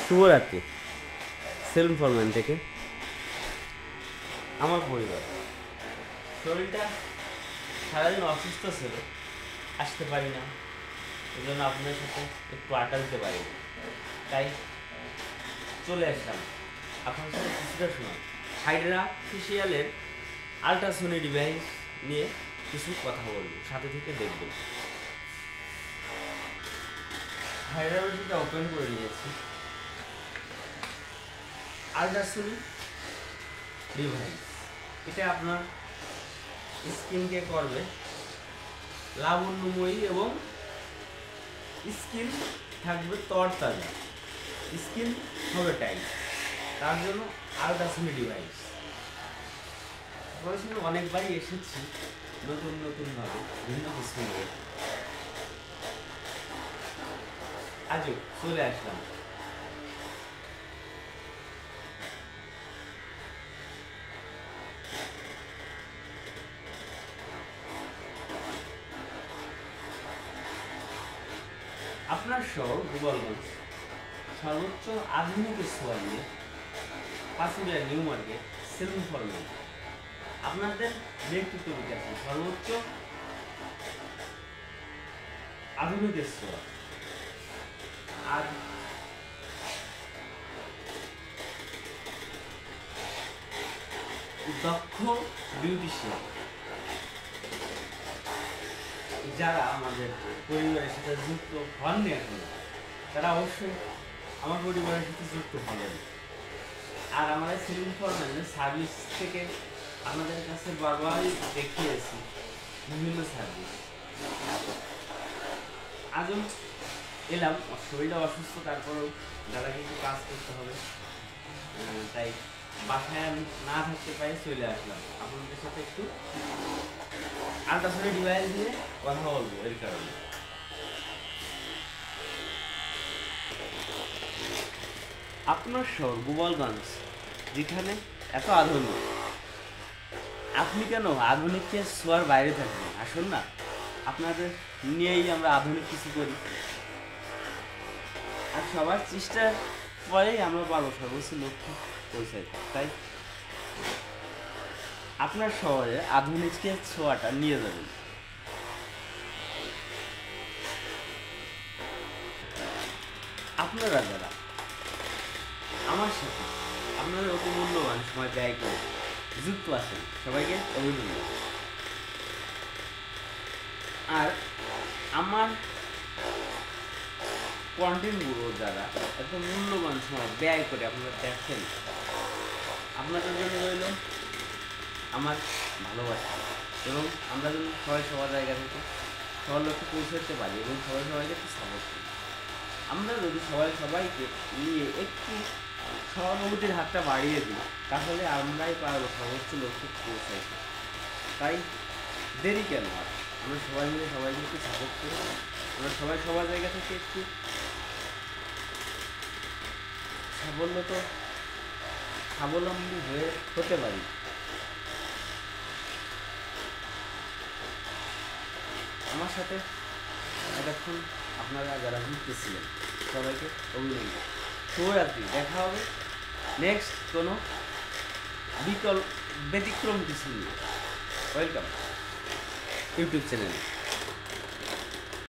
শুভরাত্রি। Salon foreman থেকে আমার পরিবার শরীরটা সারাদিন অসুস্থ ছিল, আসতে পারি না, এই জন্য আপনাদের সাথে একটু আড্ডা দিতে পারি, তাই চলে আসলাম আপনার সাথে কিছুটা সময় হাইড্রা ফেসিয়ালের আল্ট্রাসোনি ডিভাইস নিয়ে কিছু কথা বলব, সাথে থেকে দেখবেন। হাইড্রাটা ওপেন করে নিয়েছি। আল্ট্রাসোনি ডিভাইস এটা আপনার স্কিনকে করবে লাবণ্যময়ী এবং স্কিন থাকবে তরতাজা, স্কিন হবে টাইট, তার জন্য আল্ট্রাসোনি ডিভাইস। পড়াশোনা অনেকবারই এসেছি নতুনভাবে ভিন্ন কিছু নিয়ে, আজও চলে আসলাম। আপনার শহর গোপালগঞ্জ সর্বোচ্চ আধুনিক সোয়া নিয়ে Panchuria new market salon for men আপনাদের ব্যক্তিত্ব বিকাশে সর্বোচ্চ আধুনিক সোয়া আর দক্ষ বিউটিশিয়ান যারা আমাদের পরিবারের সাথে যুক্ত হননি এখন, তারা অবশ্যই আমার পরিবারের সাথে যুক্ত হবেন। আর আমাদের সেলুন ফরম্যানের সার্ভিস থেকে আমাদের কাছে বারবারই দেখিয়েছি বিভিন্ন সার্ভিস। আজও এলাম, শরীরটা অসুস্থ, তারপরেও যারা কিন্তু কাজ করতে হবে, তাই বাসায় আমি না থাকতে পারি চলে আসলাম আপনাদের সাথে একটু আল্ট্রাসোনি ডিভাইস দিয়ে কথা বলবো। এর কারণে আপনার শহর গোপালগঞ্জ যেখানে এত আধুনিক, আপনি কেন আধুনিককে ছোঁয়ার বাইরে থাকবেন? আসুন না, আপনাদের নিয়েই আমরা আধুনিক কিছু করি, আর সবার চেষ্টার পরেই আমরা পারবো সর্বোচ্চ লক্ষ্যে পৌঁছাইতে। তাই আপনার শহরে আধুনিককে ছোঁয়াটা নিয়ে যাবেন। আপনারা যারা আমার সাথে আপনাদের অতি মূল্যবান সময় ব্যয় করে যুক্ত আছেন, সবাইকে অভিনন্দন। আর আমার কন্টেন্টগুলো যারা এত মূল্যবান সময় ব্যয় করে আপনারা দেখেন, আপনাদের জন্য রইল আমার ভালোবাসা, এবং আমরা যদি সবাই সবার জায়গা থেকে সবার লক্ষ্যে পৌঁছাতে পারি এবং সবাই সবাইকে একটু সাপোর্ট করি, আমরা যদি সবাইকে নিয়ে একটু সহানুভূতির হাতটা বাড়িয়ে দিই, তাহলে আমরাই পারবো সর্বোচ্চ লক্ষ্যে পৌঁছাইতে। তাই দেরি কেন আর, আমরা সবাই মিলে সবাইকে একটু সাপোর্ট করি, আমরা সবাই সবার জায়গা থেকে একটু স্বাবলম্বী হতে পারি। আমার সাথে এতক্ষণ আপনারা যারা ঘুরতেছিলেন সবাইকে অভিনন্দন, শুভরাত্রি। দেখা হবে নেক্সট কোনো ব্যতিক্রম কিছু নিয়ে। ওয়েলকাম ইউটিউব চ্যানেলে।